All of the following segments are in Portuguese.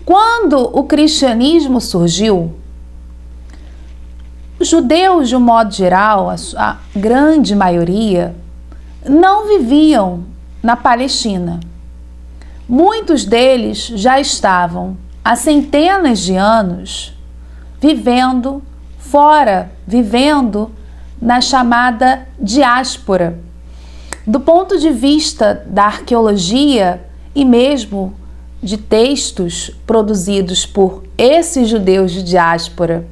Quando o cristianismo surgiu, os judeus, de um modo geral, a grande maioria, não viviam na Palestina. Muitos deles já estavam há centenas de anos vivendo fora, vivendo na chamada diáspora. Do ponto de vista da arqueologia e mesmo de textos produzidos por esses judeus de diáspora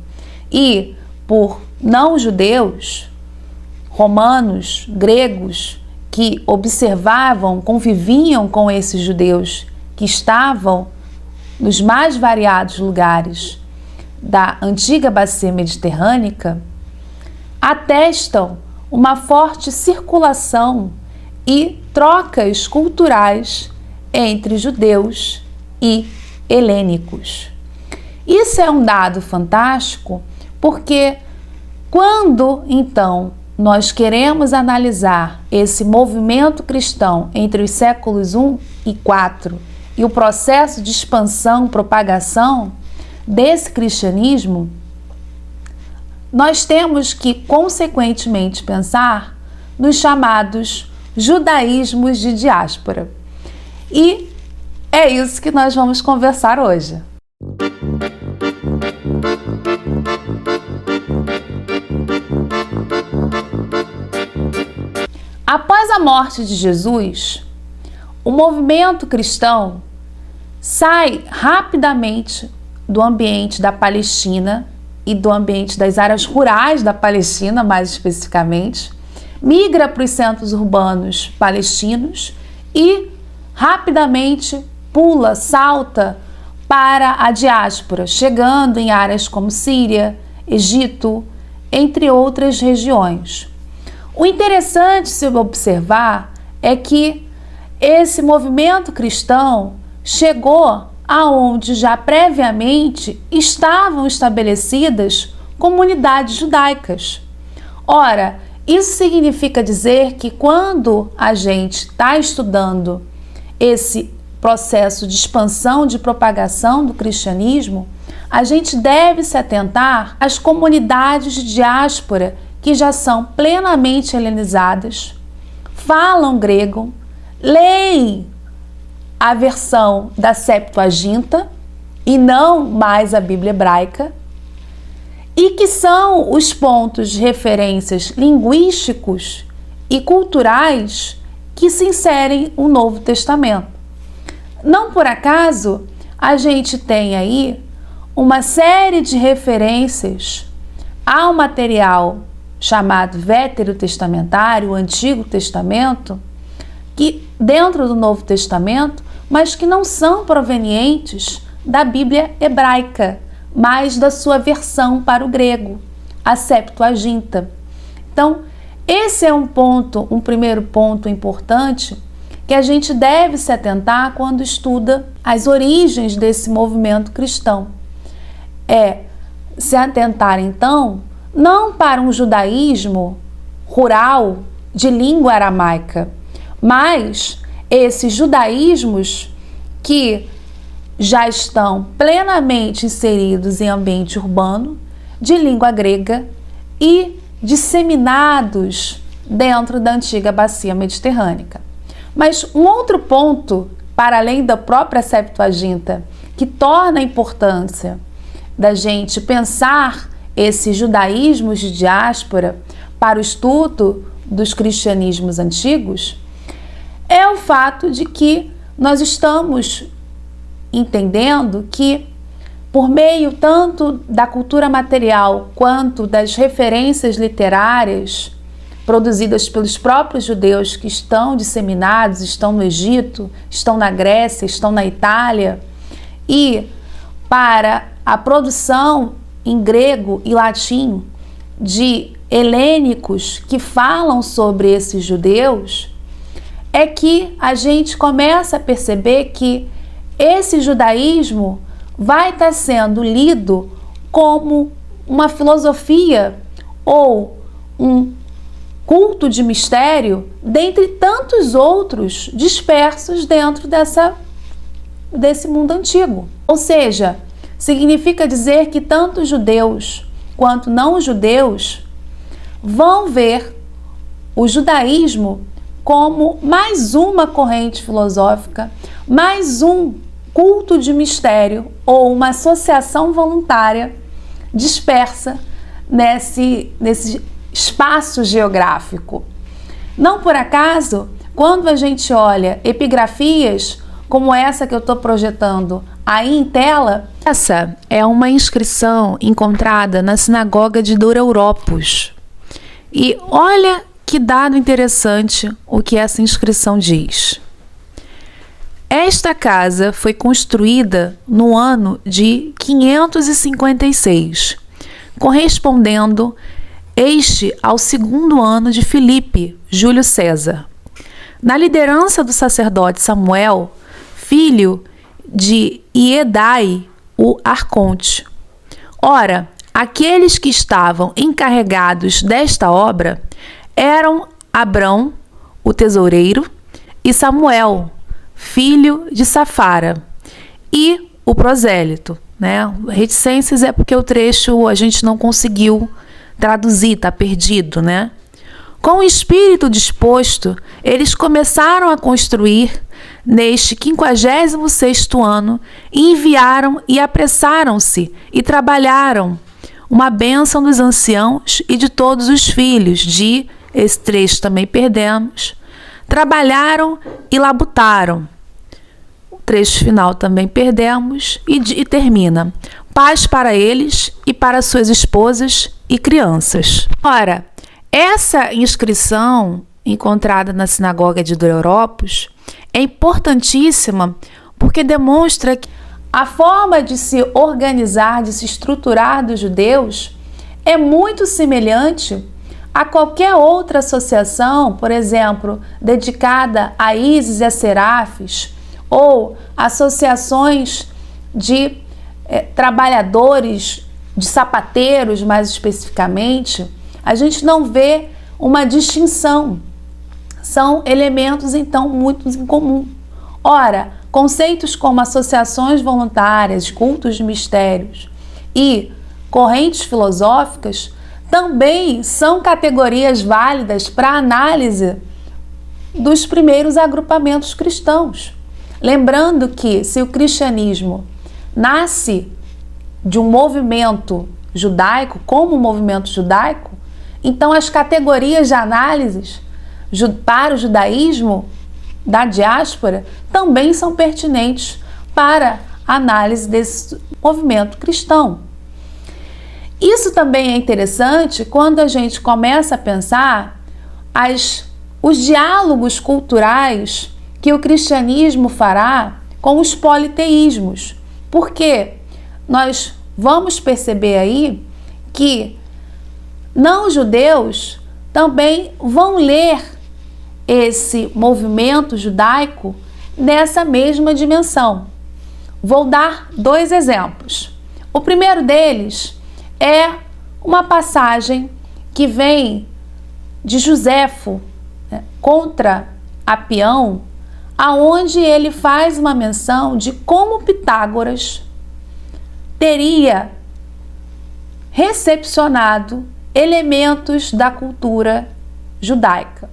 e por não-judeus, romanos, gregos, que observavam, conviviam com esses judeus que estavam nos mais variados lugares da antiga bacia mediterrânea, atestam uma forte circulação e trocas culturais entre judeus e helênicos. Isso é um dado fantástico porque quando, então, nós queremos analisar esse movimento cristão entre os séculos I e IV e o processo de expansão, propagação desse cristianismo, nós temos que, consequentemente, pensar nos chamados judaísmos de diáspora. E é isso que nós vamos conversar hoje. Após a morte de Jesus, o movimento cristão sai rapidamente do ambiente da Palestina e do ambiente das áreas rurais da Palestina, mais especificamente, migra para os centros urbanos palestinos e rapidamente pula, salta para a diáspora, chegando em áreas como Síria, Egito, entre outras regiões. O interessante se observar é que esse movimento cristão chegou aonde já previamente estavam estabelecidas comunidades judaicas. Ora, isso significa dizer que quando a gente está estudando esse processo de expansão, de propagação do cristianismo, a gente deve se atentar às comunidades de diáspora que já são plenamente helenizadas, falam grego, leem a versão da Septuaginta e não mais a Bíblia hebraica, e que são os pontos de referências linguísticos e culturais que se inserem no Novo Testamento. Não por acaso, a gente tem aí uma série de referências ao material chamado Veterotestamentário, o Antigo Testamento, que dentro do Novo Testamento, mas que não são provenientes da Bíblia hebraica, mas da sua versão para o grego, a Septuaginta. Então, esse é um primeiro ponto importante que a gente deve se atentar quando estuda as origens desse movimento cristão. É se atentar, então, não para um judaísmo rural de língua aramaica, mas esses judaísmos que já estão plenamente inseridos em ambiente urbano, de língua grega e disseminados dentro da antiga bacia mediterrânea. Mas um outro ponto, para além da própria Septuaginta, que torna a importância da gente pensar esses judaísmos de diáspora para o estudo dos cristianismos antigos, é o fato de que nós estamos entendendo que, por meio tanto da cultura material quanto das referências literárias produzidas pelos próprios judeus que estão disseminados, estão no Egito, estão na Grécia, estão na Itália, e para a produção em grego e latim de helênicos que falam sobre esses judeus, é que a gente começa a perceber que esse judaísmo vai estar sendo lido como uma filosofia ou um culto de mistério, dentre tantos outros dispersos dentro dessa desse mundo antigo. Ou seja, significa dizer que tanto judeus quanto não judeus vão ver o judaísmo como mais uma corrente filosófica, mais um culto de mistério ou uma associação voluntária dispersa nesse espaço geográfico. Não por acaso, quando a gente olha epigrafias como essa que eu estou projetando aí em tela, essa é uma inscrição encontrada na sinagoga de Douro-Europos. E olha que dado interessante o que essa inscrição diz. Esta casa foi construída no ano de 556, correspondendo ao segundo ano de Filipe, Júlio César. Na liderança do sacerdote Samuel, filho de Iedai, o arconte. Ora, aqueles que estavam encarregados desta obra eram Abrão, o tesoureiro, e Samuel, filho de Safara, e o prosélito, né? Reticências é porque o trecho a gente não conseguiu traduzir, está perdido, né? Com o espírito disposto, eles começaram a construir neste 56º ano e enviaram e apressaram-se e trabalharam uma bênção dos anciãos e de todos os filhos esse trecho também perdemos, trabalharam e labutaram. O trecho final também perdemos e termina. Paz para eles e para suas esposas e crianças. Ora, essa inscrição encontrada na sinagoga de Douro-Europos é importantíssima porque demonstra que a forma de se organizar, de se estruturar dos judeus é muito semelhante a qualquer outra associação, por exemplo, dedicada a Ísis e a Serafes, ou associações de trabalhadores, de sapateiros mais especificamente. A gente não vê uma distinção. São elementos, então, muito em comum. Ora, conceitos como associações voluntárias, cultos de mistérios e correntes filosóficas também são categorias válidas para análise dos primeiros agrupamentos cristãos. Lembrando que se o cristianismo nasce de um movimento judaico, como um movimento judaico, então as categorias de análises para o judaísmo da diáspora também são pertinentes para a análise desse movimento cristão. Isso também é interessante quando a gente começa a pensar os diálogos culturais que o cristianismo fará com os politeísmos, porque nós vamos perceber aí que não-judeus também vão ler esse movimento judaico nessa mesma dimensão. Vou dar 2 exemplos. O primeiro deles é uma passagem que vem de Joséfo, né, contra Apião, aonde ele faz uma menção de como Pitágoras teria recepcionado elementos da cultura judaica.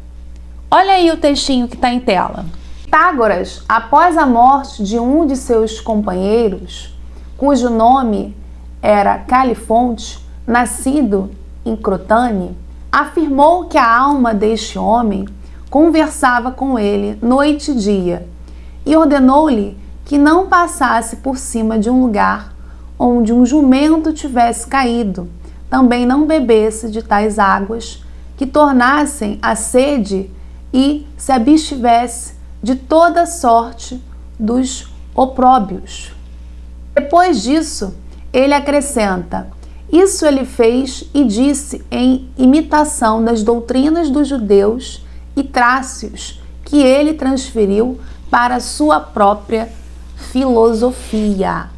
Olha aí o textinho que está em tela. Pitágoras, após a morte de um de seus companheiros, cujo nome era Califonte, nascido em Crotone, afirmou que a alma deste homem conversava com ele noite e dia e ordenou-lhe que não passasse por cima de um lugar onde um jumento tivesse caído, também não bebesse de tais águas que tornassem a sede e se abstivesse de toda sorte dos opróbios. Depois disso, ele acrescenta: isso ele fez e disse em imitação das doutrinas dos judeus e trácios que ele transferiu para sua própria filosofia.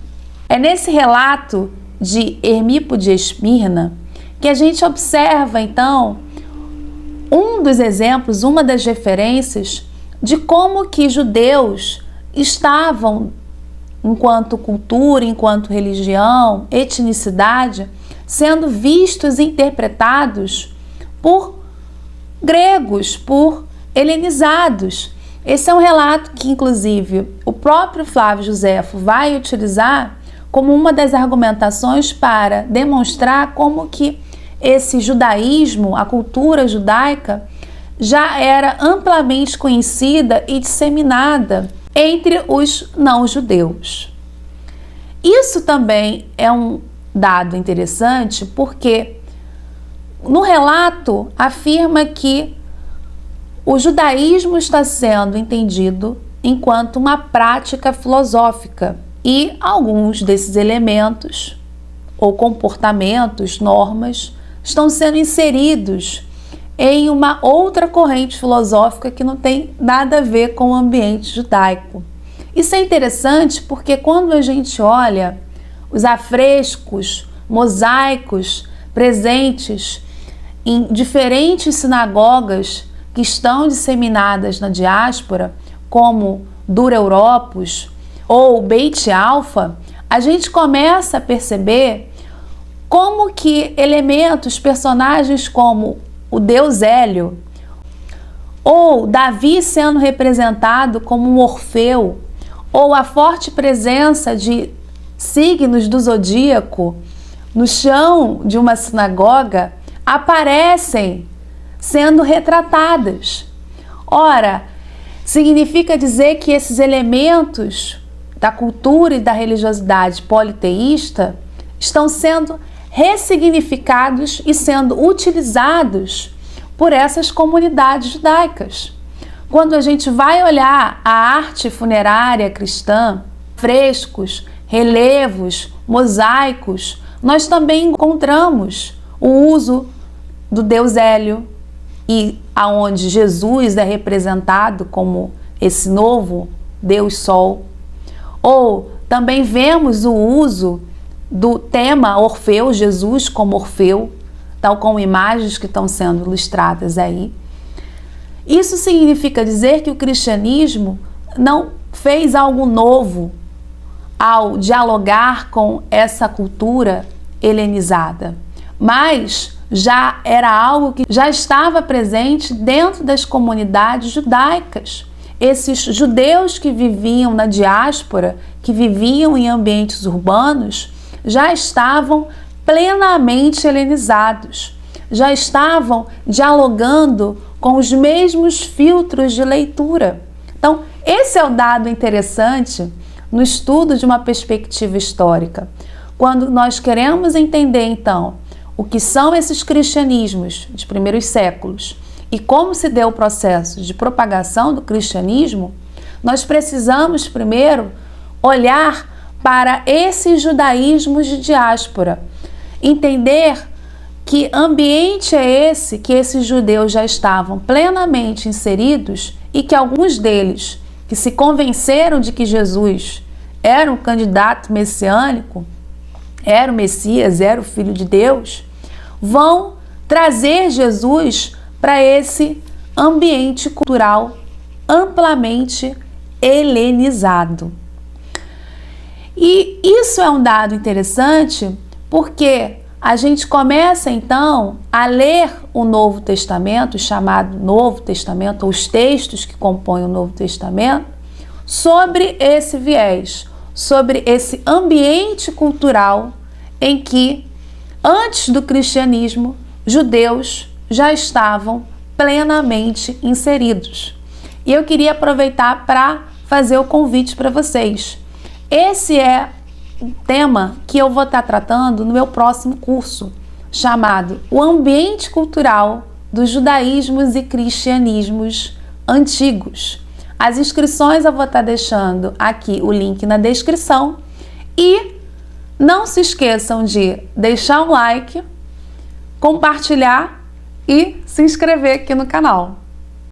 É nesse relato de Hermipo de Esmirna que a gente observa, então, um dos exemplos, uma das referências de como que judeus estavam enquanto cultura, enquanto religião, etnicidade, sendo vistos e interpretados por gregos, por helenizados. Esse é um relato que, inclusive, o próprio Flávio Joséfo vai utilizar como uma das argumentações para demonstrar como que esse judaísmo, a cultura judaica, já era amplamente conhecida e disseminada entre os não-judeus. Isso também é um dado interessante porque no relato afirma que o judaísmo está sendo entendido enquanto uma prática filosófica e alguns desses elementos ou comportamentos, normas, estão sendo inseridos em uma outra corrente filosófica que não tem nada a ver com o ambiente judaico. Isso é interessante porque quando a gente olha os afrescos, mosaicos presentes em diferentes sinagogas que estão disseminadas na diáspora, como Dura Europos ou Beit Alfa, a gente começa a perceber como que elementos, personagens como o deus Hélio, ou Davi sendo representado como um Orfeu, ou a forte presença de signos do zodíaco no chão de uma sinagoga, aparecem sendo retratadas. Ora, significa dizer que esses elementos da cultura e da religiosidade politeísta estão sendo ressignificados e sendo utilizados por essas comunidades judaicas. Quando a gente vai olhar a arte funerária cristã, frescos, relevos, mosaicos, nós também encontramos o uso do deus Hélio, e aonde Jesus é representado como esse novo Deus Sol. Ou também vemos o uso do tema Orfeu, Jesus como Orfeu, tal como imagens que estão sendo ilustradas aí. Isso significa dizer que o cristianismo não fez algo novo ao dialogar com essa cultura helenizada, mas já era algo que já estava presente dentro das comunidades judaicas. Esses judeus que viviam na diáspora, que viviam em ambientes urbanos, já estavam plenamente helenizados, já estavam dialogando com os mesmos filtros de leitura. Então, esse é o dado interessante no estudo de uma perspectiva histórica. Quando nós queremos entender, então, o que são esses cristianismos de primeiros séculos e como se deu o processo de propagação do cristianismo, nós precisamos primeiro olhar para esses judaísmos de diáspora, entender que ambiente é esse que esses judeus já estavam plenamente inseridos e que alguns deles, que se convenceram de que Jesus era um candidato messiânico, era o Messias, era o Filho de Deus, vão trazer Jesus para esse ambiente cultural amplamente helenizado. E isso é um dado interessante porque a gente começa então a ler o Novo Testamento, chamado Novo Testamento, ou os textos que compõem o Novo Testamento, sobre esse viés, sobre esse ambiente cultural em que, antes do cristianismo, judeus já estavam plenamente inseridos. E eu queria aproveitar para fazer o convite para vocês. Esse é um tema que eu vou estar tratando no meu próximo curso, chamado O Ambiente Cultural dos Judaísmos e Cristianismos Antigos. As inscrições eu vou estar deixando aqui o link na descrição e não se esqueçam de deixar um like, compartilhar e se inscrever aqui no canal.